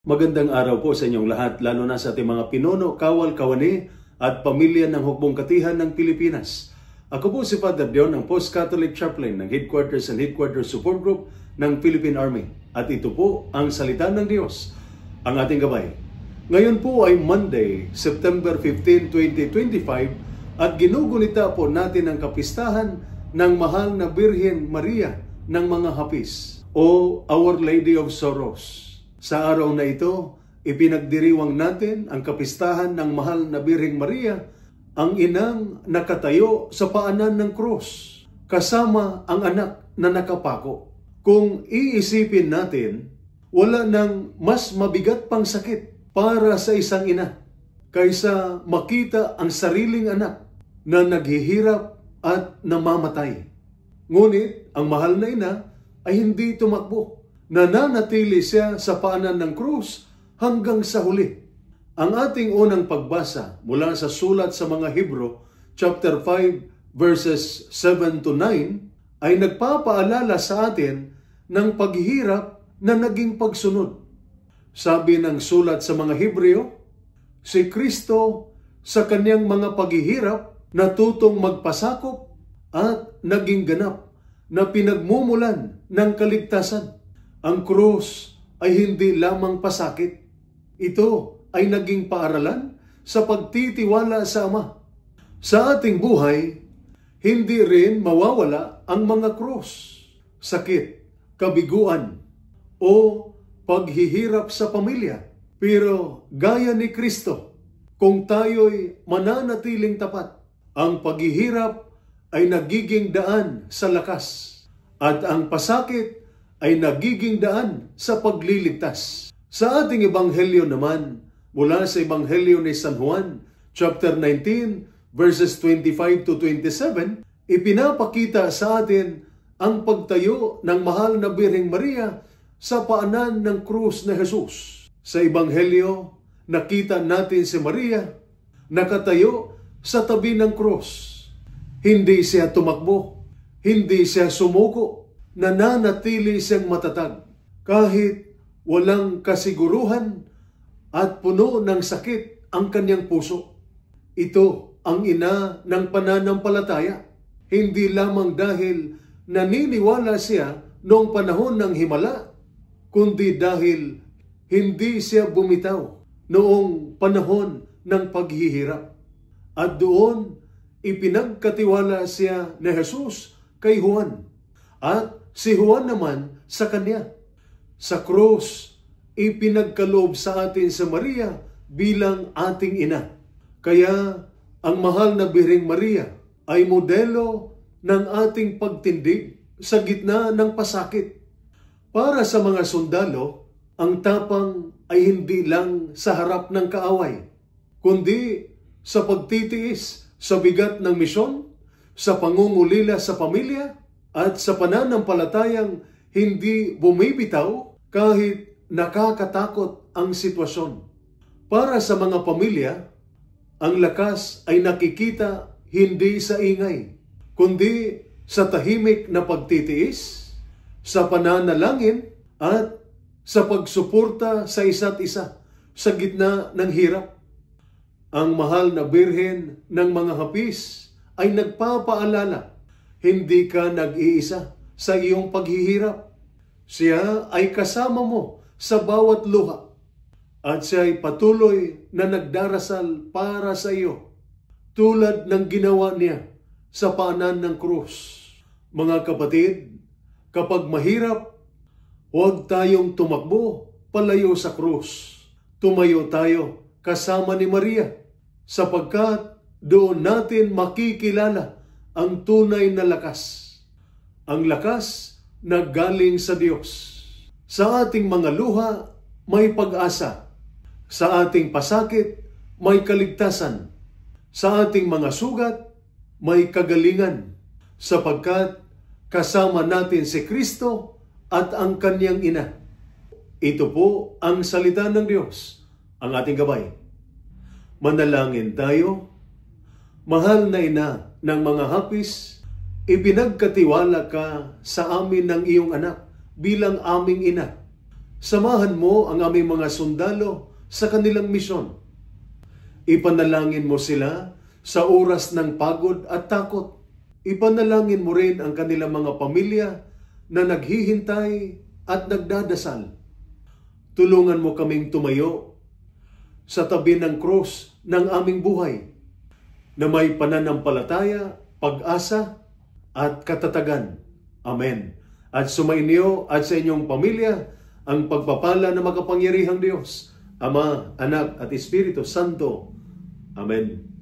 Magandang araw po sa inyong lahat, lalo na sa ating mga pinuno, kawal, kawani at pamilya ng Hukbong Katihan ng Pilipinas. Ako po si Father Dion, ang Post-Catholic Chaplain ng Headquarters and Headquarters Support Group ng Philippine Army. At ito po ang salita ng Diyos, ang ating gabay. Ngayon po ay Monday, September 15, 2025 at ginugunita po natin ang kapistahan ng mahal na Birhen Maria ng mga hapis o Our Lady of Sorrows. Sa araw na ito, ipinagdiriwang natin ang kapistahan ng mahal na Birheng Maria, ang inang nakatayo sa paanan ng krus, kasama ang anak na nakapako. Kung iisipin natin, wala nang mas mabigat pang sakit para sa isang ina kaysa makita ang sariling anak na naghihirap at namamatay. Ngunit ang mahal na ina ay hindi tumakbo. Nananatili siya sa paanan ng krus hanggang sa huli. Ang ating unang pagbasa mula sa sulat sa mga Hebro, chapter 5, verses 7 to 9, ay nagpapaalala sa atin ng paghihirap na naging pagsunod. Sabi ng sulat sa mga Hebreo, si Kristo sa kanyang mga paghihirap natutong magpasakop at naging ganap na pinagmumulan ng kaligtasan. Ang krus ay hindi lamang pasakit. Ito ay naging paaralan sa pagtitiwala sa Ama. Sa ating buhay, hindi rin mawawala ang mga krus, sakit, kabiguan, o paghihirap sa pamilya. Pero gaya ni Kristo, kung tayo'y mananatiling tapat, ang paghihirap ay nagiging daan sa lakas at ang pasakit ay nagiging daan sa pagliligtas. Sa ating ebanghelyo naman, mula sa ebanghelyo ni San Juan, chapter 19, verses 25 to 27, ipinapakita sa atin ang pagtayo ng mahal na Birheng Maria sa paanan ng krus na Jesus. Sa ebanghelyo, nakita natin si Maria nakatayo sa tabi ng krus. Hindi siya tumakbo, hindi siya sumuko, nananatili siyang matatag kahit walang kasiguruhan at puno ng sakit ang kanyang puso. Ito ang ina ng pananampalataya, hindi lamang dahil naniniwala siya noong panahon ng himala, kundi dahil hindi siya bumitaw noong panahon ng paghihirap. At doon, ipinagkatiwala siya ni Jesus kay Juan. At si Juan naman sa kanya. Sa krus, ipinagkaloob sa atin sa Maria bilang ating ina. Kaya ang mahal na Birheng Maria ay modelo ng ating pagtindig sa gitna ng pasakit. Para sa mga sundalo, ang tapang ay hindi lang sa harap ng kaaway, kundi sa pagtitiis sa bigat ng misyon, sa pangungulila sa pamilya, at sa pananampalatayang hindi bumibitaw kahit nakakatakot ang sitwasyon. Para sa mga pamilya, ang lakas ay nakikita hindi sa ingay, kundi sa tahimik na pagtitiis, sa pananalangin, at sa pagsuporta sa isa't isa sa gitna ng hirap. Ang mahal na Birhen ng mga hapis ay nagpapaalala, hindi ka nag-iisa sa iyong paghihirap. Siya ay kasama mo sa bawat luha at siya ay patuloy na nagdarasal para sa iyo tulad ng ginawa niya sa paanan ng krus. Mga kapatid, kapag mahirap, huwag tayong tumakbo palayo sa krus. Tumayo tayo kasama ni Maria sapagkat doon natin makikilala ang tunay na lakas. Ang lakas na galing sa Diyos. Sa ating mga luha, may pag-asa. Sa ating pasakit, may kaligtasan. Sa ating mga sugat, may kagalingan. Sapagkat kasama natin si Kristo at ang kanyang ina. Ito po ang salita ng Diyos, ang ating gabay. Manalangin tayo. Mahal na ina ng mga hapis, ipinagkatiwala ka sa amin ng iyong anak bilang aming ina. Samahan mo ang aming mga sundalo sa kanilang misyon. Ipanalangin mo sila sa oras ng pagod at takot. Ipanalangin mo rin ang kanilang mga pamilya na naghihintay at nagdadasal. Tulungan mo kaming tumayo sa tabi ng krus ng aming buhay na may pananampalataya, pag-asa at katatagan. Amen. At sumainyo at sa inyong pamilya ang pagpapala ng makapangyarihang Diyos, Ama, Anak at Espiritu Santo. Amen.